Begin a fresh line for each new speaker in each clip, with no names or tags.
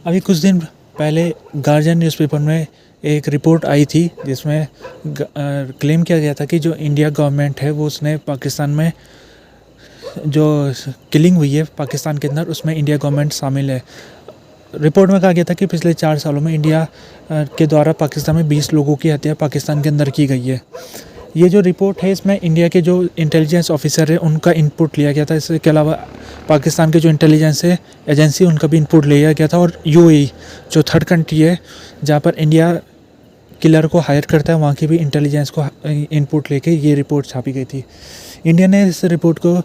अभी कुछ दिन पहले गार्जियन न्यूज़पेपर में एक रिपोर्ट आई थी जिसमें क्लेम किया गया था कि जो इंडिया गवर्नमेंट है वो उसने पाकिस्तान में जो किलिंग हुई है पाकिस्तान के अंदर उसमें इंडिया गवर्नमेंट शामिल है। रिपोर्ट में कहा गया था कि पिछले 4 सालों में इंडिया के द्वारा पाकिस्तान में 20 लोगों की हत्या पाकिस्तान के अंदर की गई है। ये जो रिपोर्ट है इसमें इंडिया के जो इंटेलिजेंस ऑफिसर है उनका इनपुट लिया गया था। इसके अलावा पाकिस्तान के जो इंटेलिजेंस है एजेंसी उनका भी इनपुट लिया गया था और यूएई जो थर्ड कंट्री है जहाँ पर इंडिया किलर को हायर करता है वहाँ की भी इंटेलिजेंस को इनपुट लेके ये रिपोर्ट छापी गई थी। इंडिया ने इस रिपोर्ट को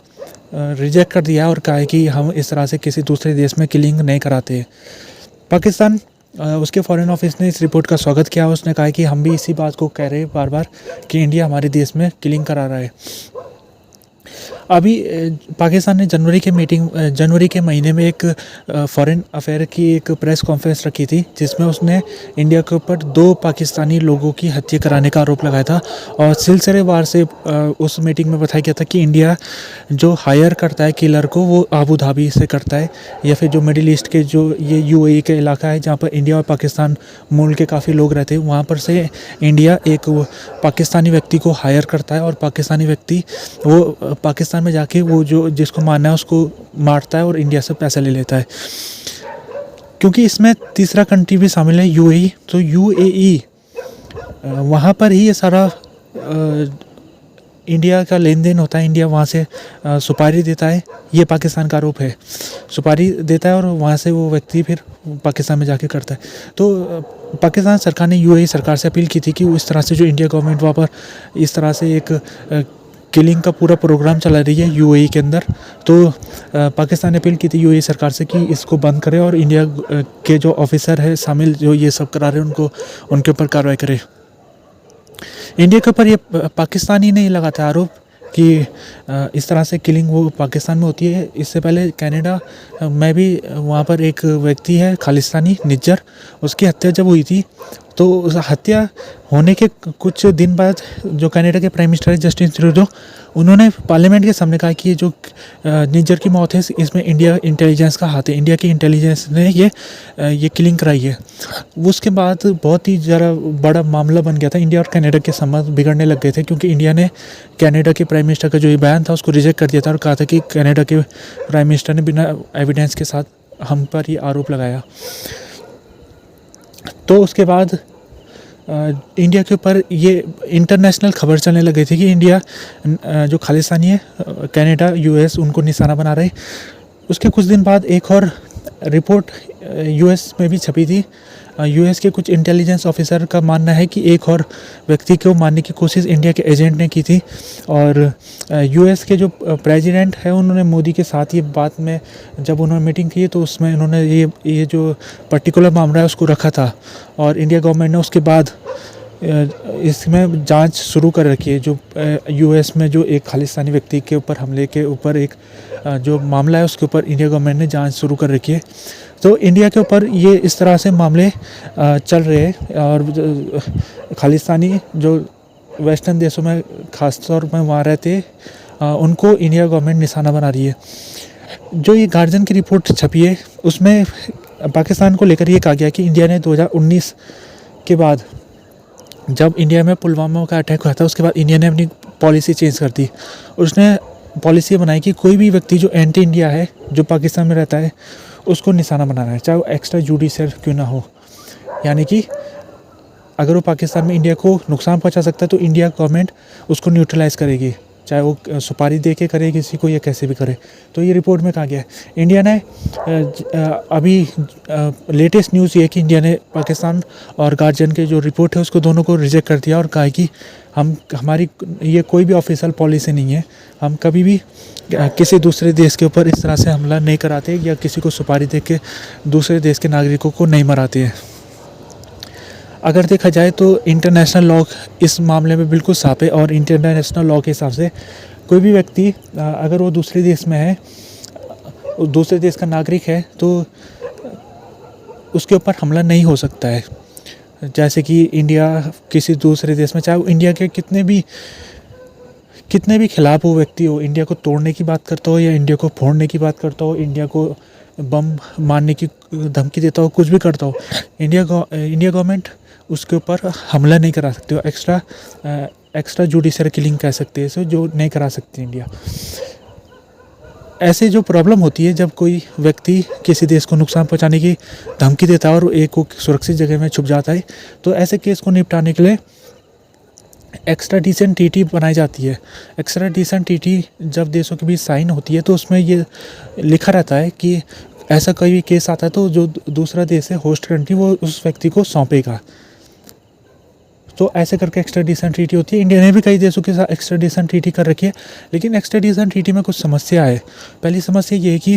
रिजेक्ट कर दिया और कहा है कि हम इस तरह से किसी दूसरे देश में किलिंग नहीं कराते। पाकिस्तान उसके फॉरेन ऑफिस ने इस रिपोर्ट का स्वागत किया। उसने कहा कि हम भी इसी बात को कह रहे हैं बार बार कि इंडिया हमारे देश में किलिंग करा रहा है। अभी पाकिस्तान ने जनवरी के महीने में एक फॉरेन अफेयर की एक प्रेस कॉन्फ्रेंस रखी थी जिसमें उसने इंडिया के ऊपर 2 पाकिस्तानी लोगों की हत्या कराने का आरोप लगाया था और सिलसिलेवार से उस मीटिंग में बताया गया था कि इंडिया जो हायर करता है किलर को वो आबू धाबी से करता है या फिर जो मिडिल ईस्ट के जो ये यूएई का इलाका है जहाँ पर इंडिया और पाकिस्तान मूल के काफ़ी लोग रहते हैं वहाँ पर से इंडिया एक पाकिस्तानी व्यक्ति को हायर करता है और पाकिस्तानी व्यक्ति वो पाकिस्तान में जाके वो जो जिसको मारना है उसको मारता है और इंडिया से पैसा ले लेता है। क्योंकि इसमें तीसरा कंट्री भी शामिल है यूएई, तो यूएई वहाँ पर ही ये सारा इंडिया का लेन देन होता है। इंडिया वहाँ से सुपारी देता है, ये पाकिस्तान का आरोप है। सुपारी देता है और वहाँ से वो व्यक्ति फिर पाकिस्तान में जाके करता है। तो पाकिस्तान सरकार ने यूएई सरकार से अपील की थी कि इस तरह से जो इंडिया गवर्नमेंट वहाँ पर इस तरह से एक किलिंग का पूरा प्रोग्राम चला रही है यूएई के अंदर, तो पाकिस्तान ने अपील की थी यूएई सरकार से कि इसको बंद करे और इंडिया के जो ऑफिसर है शामिल जो ये सब करा रहे हैं उनको उनके ऊपर कार्रवाई करे। इंडिया के ऊपर ये पाकिस्तान ही नहीं लगाता आरोप कि इस तरह से किलिंग वो पाकिस्तान में होती है। इससे पहले कनाडा में भी वहाँ पर एक व्यक्ति है खालिस्तानी निज्जर, उसकी हत्या जब हुई थी तो उस हत्या होने के कुछ दिन बाद जो कनाडा के प्राइम मिनिस्टर है जस्टिन ट्रूडो उन्होंने पार्लियामेंट के सामने कहा कि ये जो निज्जर की मौत है इसमें इंडिया इंटेलिजेंस का हाथ है, इंडिया की इंटेलिजेंस ने ये किलिंग कराई है। उसके बाद बहुत ही ज़रा बड़ा मामला बन गया था, इंडिया और कनाडा के संबंध बिगड़ने लग गए थे क्योंकि इंडिया ने कनाडा के प्राइम मिनिस्टर का जो ये बयान था उसको रिजेक्ट कर दिया था और कहा था कि कनाडा के प्राइम मिनिस्टर ने बिना एविडेंस के साथ हम पर ये आरोप लगाया। तो उसके बाद इंडिया के ऊपर ये इंटरनेशनल खबर चलने लग गई थी कि इंडिया जो खालिस्तानी है कनाडा यूएस उनको निशाना बना रहे। उसके कुछ दिन बाद एक और रिपोर्ट यूएस में भी छपी थी। यूएस के कुछ इंटेलिजेंस ऑफिसर का मानना है कि एक और व्यक्ति को मारने की कोशिश इंडिया के एजेंट ने की थी और यूएस के जो प्रेसिडेंट है उन्होंने मोदी के साथ ये बात में जब उन्होंने मीटिंग की तो उसमें उन्होंने ये जो पर्टिकुलर मामला है उसको रखा था और इंडिया गवर्नमेंट ने उसके बाद इसमें जांच शुरू कर रखी है। जो यूएस में जो एक खालिस्तानी व्यक्ति के ऊपर हमले के ऊपर एक जो मामला है उसके ऊपर इंडिया गवर्नमेंट ने जांच शुरू कर रखी है। तो इंडिया के ऊपर ये इस तरह से मामले चल रहे हैं और खालिस्तानी जो वेस्टर्न देशों में ख़ासतौर में वहाँ रहते उनको इंडिया गवर्नमेंट निशाना बना रही है। जो ये गार्जियन की रिपोर्ट छपी है उसमें पाकिस्तान को लेकर ये कहा गया कि इंडिया ने 2019 के बाद जब इंडिया में पुलवामा का अटैक हुआ था उसके बाद इंडिया ने अपनी पॉलिसी चेंज कर दी। उसने पॉलिसी बनाई कि कोई भी व्यक्ति जो एंटी इंडिया है जो पाकिस्तान में रहता है उसको निशाना बनाना है, चाहे वो एक्स्ट्रा जुडिशियल क्यों ना हो। यानी कि अगर वो पाकिस्तान में इंडिया को नुकसान पहुंचा सकता है तो इंडिया गवर्नमेंट उसको न्यूट्रलाइज़ करेगी, चाहे वो सुपारी दे के करे किसी को या कैसे भी करे। तो ये रिपोर्ट में कहा गया है। इंडिया ने अभी लेटेस्ट न्यूज़ ये है कि इंडिया ने पाकिस्तान और गार्जियन के जो रिपोर्ट है उसको दोनों को रिजेक्ट कर दिया और कहा कि हमारी ये कोई भी ऑफिशियल पॉलिसी नहीं है, हम कभी भी किसी दूसरे देश के ऊपर इस तरह से हमला नहीं कराते या किसी को सुपारी दे के दूसरे देश के नागरिकों को नहीं मराते हैं। अगर देखा जाए तो इंटरनेशनल लॉ इस मामले में बिल्कुल साफ है और इंटरनेशनल लॉ के हिसाब से कोई भी व्यक्ति अगर वो दूसरे देश में है, दूसरे देश का नागरिक है तो उसके ऊपर हमला नहीं हो सकता है। जैसे कि इंडिया किसी दूसरे देश में, चाहे वो इंडिया के कितने भी खिलाफ वो व्यक्ति हो, इंडिया को तोड़ने की बात करता हो या इंडिया को फोड़ने की बात करता हो, इंडिया को बम मारने की धमकी देता हो, कुछ भी करता हो, इंडिया गवर्नमेंट उसके ऊपर हमला नहीं करा सकती हो। एक्स्ट्रा जुडिशरी किलिंग कह सकते हैं इसे, जो नहीं करा सकती इंडिया। ऐसे जो प्रॉब्लम होती है जब कोई व्यक्ति किसी देश को नुकसान पहुंचाने की धमकी देता है और एक को सुरक्षित जगह में छुप जाता है, तो ऐसे केस को निपटाने के लिए एक्स्ट्राडिशन ट्रीटी बनाई जाती है। एक्स्ट्राडिशन ट्रीटी जब देशों के बीच साइन होती है तो उसमें ये लिखा रहता है कि ऐसा कोई भी केस आता है तो जो दूसरा देश है, होस्ट कंट्री, वो उस व्यक्ति को सौंपेगा। तो ऐसे करके एक्स्ट्राडिशन ट्रीटी होती है। इंडिया ने भी कई देशों के साथ एक्स्ट्राडिशन ट्रीटी कर रखी है, लेकिन एक्स्ट्राडिशन ट्रीटी में कुछ समस्या है। पहली समस्या ये है कि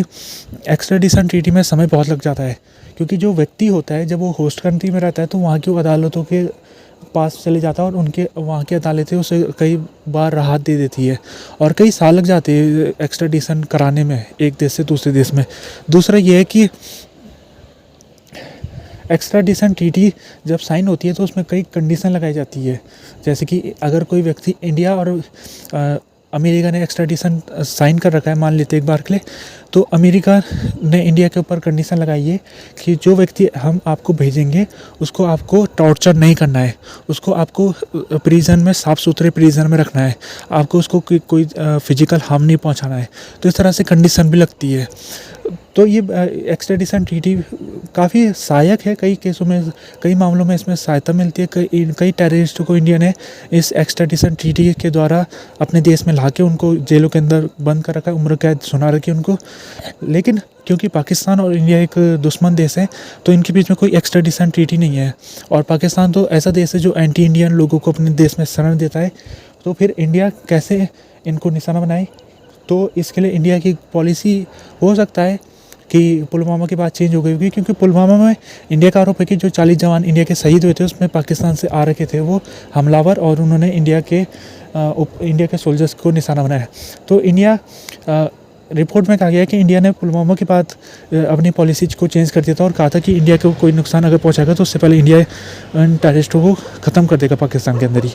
एक्स्ट्राडिशन ट्रीटी में समय बहुत लग जाता है, क्योंकि जो व्यक्ति होता है जब वो होस्ट कंट्री में रहता है तो वहाँ की अदालतों के पास चले जाता है और उनके वहाँ की अदालतें उसे कई बार राहत दे देती है और कई साल लग जाते हैं एक्स्ट्राडिशन कराने में एक देश से दूसरे देश में। दूसरा ये है कि एक्स्ट्राडिशन ट्रीटी जब साइन होती है तो उसमें कई कंडीशन लगाई जाती है, जैसे कि अगर कोई व्यक्ति, इंडिया और अमेरिका ने एक्स्ट्राडिशन साइन कर रखा है मान लेते एक बार के लिए, तो अमेरिका ने इंडिया के ऊपर कंडीशन लगाई है कि जो व्यक्ति हम आपको भेजेंगे उसको आपको टॉर्चर नहीं करना है, उसको आपको प्रिजन में, साफ़ सुथरे प्रिजन में रखना है, आपको उसको कोई फिजिकल हार्म नहीं पहुंचाना है। तो इस तरह से कंडीशन भी लगती है। तो ये एक्स्ट्राडिशन ट्रीटी काफ़ी सहायक है कई केसों में, कई मामलों में इसमें सहायता मिलती है। कई टेररिस्टों को इंडिया ने इस एक्स्ट्राडिशन ट्रीटी के द्वारा अपने देश में ला के उनको जेलों के अंदर बंद कर रखा है, उम्र कैद सुना रखी है उनको। लेकिन क्योंकि पाकिस्तान और इंडिया एक दुश्मन देश है तो इनके बीच में कोई एक्स्ट्राडिशन ट्रीटी नहीं है, और पाकिस्तान तो ऐसा देश है जो एंटी इंडियन लोगों को अपने देश में शरण देता है। तो फिर इंडिया कैसे इनको निशाना बनाए? तो इसके लिए इंडिया की पॉलिसी हो सकता है कि पुलवामा के बाद चेंज हो गई होगी, क्योंकि पुलवामा में इंडिया का आरोप है कि जो 40 जवान इंडिया के शहीद हुए थे उसमें पाकिस्तान से आ रखे थे वो हमलावर, और उन्होंने इंडिया के सोल्जर्स को निशाना बनाया। तो इंडिया रिपोर्ट में कहा गया है कि इंडिया ने पुलवामा के बाद अपनी पॉलिसी को चेंज कर दिया था और कहा था कि इंडिया को कोई नुकसान अगर पहुंचाएगा तो उससे पहले इंडिया टेररिस्टों को ख़त्म कर देगा पाकिस्तान के अंदर ही।